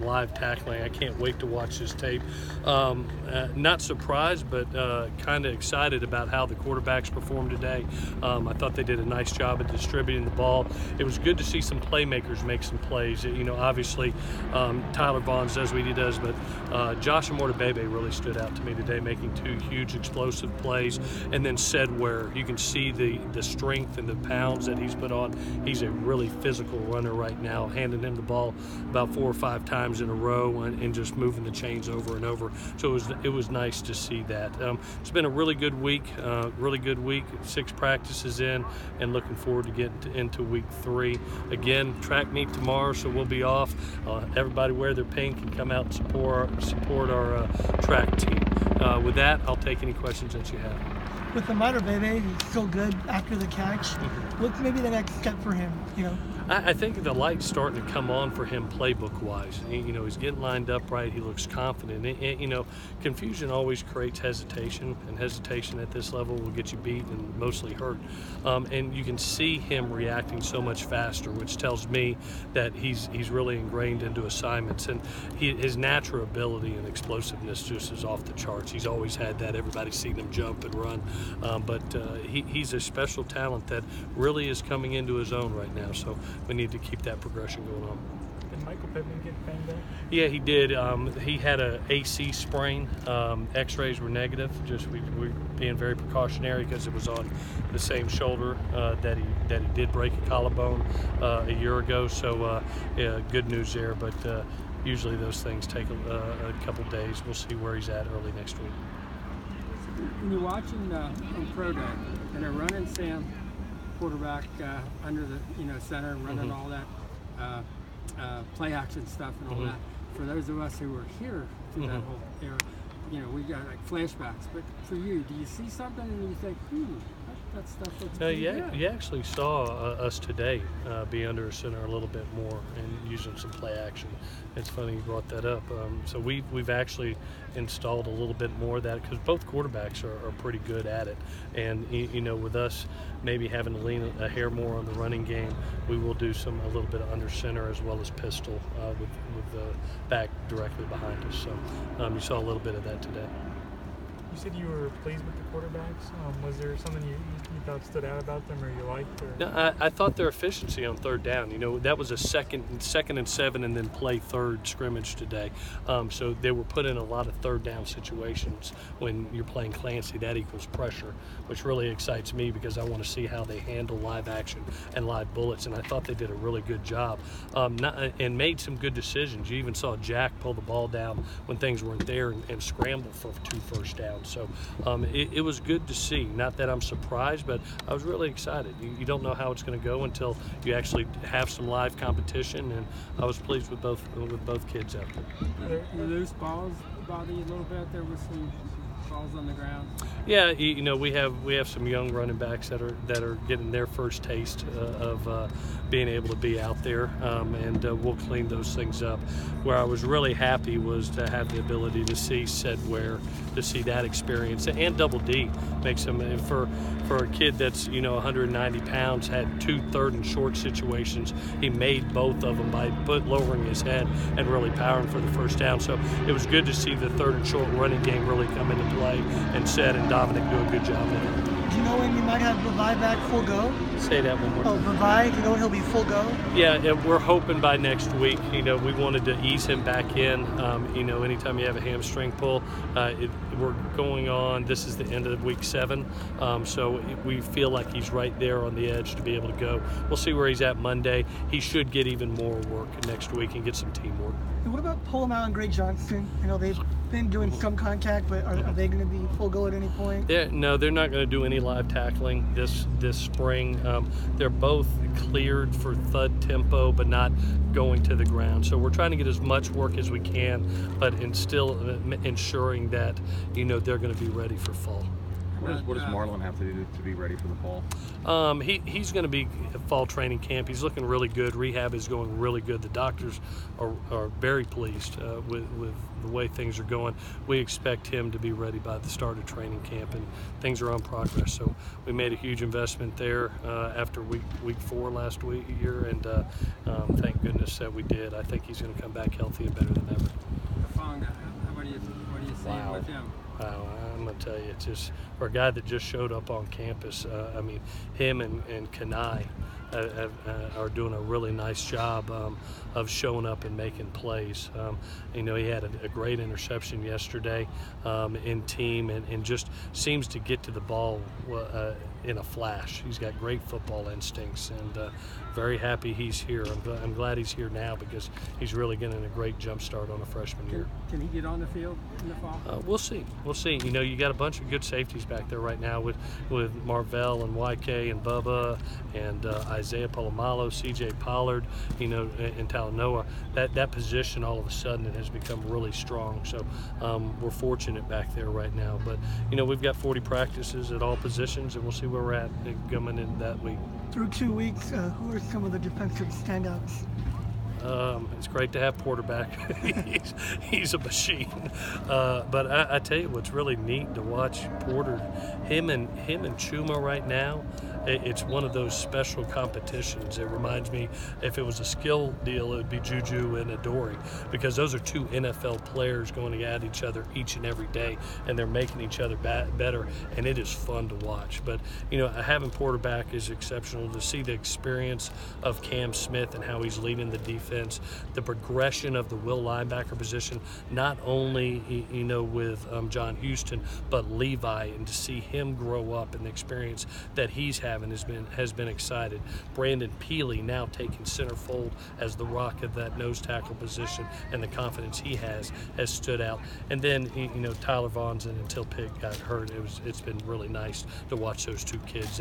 some live tackling. I can't wait to watch this tape. Not surprised, but kind of excited about how the quarterbacks performed today. I thought they did a nice job of distributing the ball. It was good to see some playmakers make some plays. You know, obviously Tyler Vaughns does what he does, but Josh Amortabebe really stood out to me today, making 2 huge explosive plays, and then where you can see the strength and the pounds that he's put on. He's a really physical runner right now, handing him the ball about 4 or 5 times in a row and just moving the chains over and over. So it was nice to see that. It's been a really good week, 6 practices in, and looking forward to getting into week 3. Again, track meet tomorrow, so we'll be off. Everybody wear their pink and come out and support our track team. With that, I'll take any questions that you have. With Amortabebe, he's so good after the catch. What's maybe the next step for him, you know? I think the light's starting to come on for him playbook-wise. You know, he's getting lined up right. He looks confident. You know, confusion always creates hesitation, and hesitation at this level will get you beat and mostly hurt. And you can see him reacting so much faster, which tells me that he's really ingrained into assignments. And his natural ability and explosiveness just is off the charts. He's always had that. Everybody's seen him jump and run. But he's a special talent that really is coming into his own right now. So we need to keep that progression going on. Did Michael Pittman get banged up? Yeah, he did. He had a AC sprain. X-rays were negative. Just we being very precautionary because it was on the same shoulder that he did break a collarbone a year ago. So yeah, good news there. But usually those things take a couple days. We'll see where he's at early next week. When you're watching on Pro Day and they're running Sam quarterback under the center and running all that play action stuff and all that. For those of us who were here through that whole era, you know, we got like flashbacks. But for you, do you see something and you think, that stuff looks pretty good? You actually saw us today be under a center a little bit more and using some play action. It's funny you brought that up. So we've actually installed a little bit more of that because both quarterbacks are pretty good at it. And you know, with us maybe having to lean a hair more on the running game, we will do a little bit of under center as well as pistol with the back directly behind us. So you saw a little bit of that today. You said you were pleased with the quarterbacks. Was there something you thought stood out about them or you liked? Or? No, I thought their efficiency on 3rd down. You know, that was a second and 7 and then play 3rd scrimmage today. So they were put in a lot of 3rd down situations. When you're playing Clancy, that equals pressure, which really excites me because I want to see how they handle live action and live bullets. And I thought they did a really good job and made some good decisions. You even saw Jack pull the ball down when things weren't there and scramble for 2 first downs. So it was good to see. Not that I'm surprised, but I was really excited. You don't know how it's going to go until you actually have some live competition, and I was pleased with both kids out there. Were loose balls bother you a little bit? There was some balls on the ground. Yeah, you know, we have some young running backs that are getting their first taste of being able to be out there, and we'll clean those things up. Where I was really happy was to have the ability to see to see that experience, and Double D makes him for a kid that's 190 pounds, had 2 3rd and short situations. He made both of them by lowering his head and really powering for the first down. So it was good to see the 3rd and short running game really come into play, and Seth and Dominic do a good job of it. Do you know when you might have Levi back full go? Say that one more time. Levi, do you know when he'll be full go? Yeah, we're hoping by next week. You know, we wanted to ease him back in. You know, anytime you have a hamstring pull, we're going on. This is the end of week 7, so we feel like he's right there on the edge to be able to go. We'll see where he's at Monday. He should get even more work next week and get some teamwork. And what about Polamalu and Gray Johnson? I know they've been doing some contact, but are they going to be full go at any point? No, they're not going to do any live tackling this spring. They're both cleared for thud tempo, but not going to the ground. So we're trying to get as much work as we can, but still ensuring that they're going to be ready for fall. What does Marlon have to do to be ready for the fall? He's going to be at fall training camp. He's looking really good. Rehab is going really good. The doctors are very pleased with the way things are going. We expect him to be ready by the start of training camp, and things are on progress. So we made a huge investment there after week 4 last year, and thank goodness that we did. I think he's going to come back healthy and better than ever. What are you seeing with him? I'm going to tell you, it's just for a guy that just showed up on campus. I mean, him and Kanai are doing a really nice job of showing up and making plays. He had a great interception yesterday in team, and just seems to get to the ball in a flash. He's got great football instincts, and very happy he's here. I'm glad he's here now because he's really getting a great jump start on a freshman year. Can he get on the field in the fall? We'll see. You got a bunch of good safeties back there right now with Marvell and YK and Bubba and Isaiah Polamalu, CJ Pollard, and Talanoa. That position all of a sudden it has become really strong. So we're fortunate back there right now. But we've got 40 practices at all positions, and we'll see where we're at coming in that week. Through 2 weeks, who are some of the defensive standouts? It's great to have Porter back. he's a machine. But I tell you what's really neat to watch Porter, him and Chuma right now. It's one of those special competitions. It reminds me, if it was a skill deal, it would be Juju and Adoree, because those are 2 NFL players going at each other each and every day, and they're making each other better, and it is fun to watch. But having Porter back is exceptional. To see the experience of Cam Smith and how he's leading the defense, the progression of the will linebacker position, not only with John Houston, but Levi, and to see him grow up and the experience that he's having has been excited. Brandon Peely now taking centerfold as the rock of that nose tackle position, and the confidence he has stood out. And then Tyler Vonson until Pitt got hurt, it's been really nice to watch those 2 kids.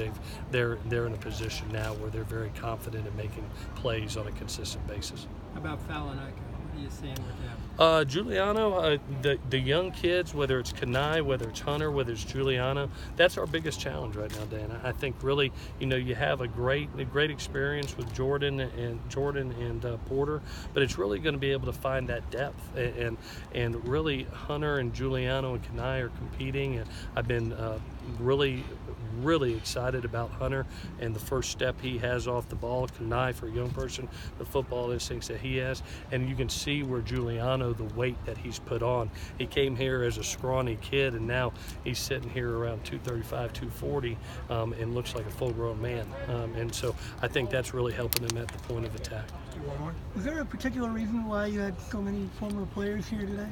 They're in a position now where they're very confident in making plays on a consistent basis. How about Fallon-Ika? What are you seeing with him? Giuliano, the young kids, whether it's Kanai, whether it's Hunter, whether it's Giuliano, that's our biggest challenge right now, Dan. I think really, you have a great experience with Jordan and Porter, but it's really going to be able to find that depth, and really Hunter and Giuliano and Kanai are competing, and I've been really excited about Hunter and the first step he has off the ball. Kanai, for a young person, the football instincts that he has, and you can see where Giuliano, the weight that he's put on. He came here as a scrawny kid, and now he's sitting here around 235, 240, and looks like a full-grown man. And so I think that's really helping him at the point of attack. Was there a particular reason why you had so many former players here today?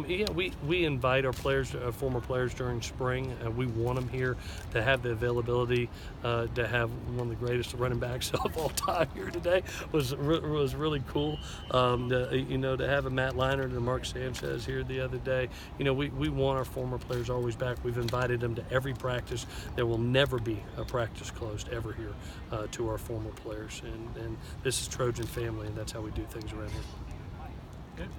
Yeah, we invite our players, former players during spring. We want them here to have the availability to have one of the greatest running backs of all time here today. Was really cool. To have a Matt Leinart and a Mark Sanchez here the other day. We want our former players always back. We've invited them to every practice. There will never be a practice closed ever here to our former players. And this is Trojan family, and that's how we do things around here. Good.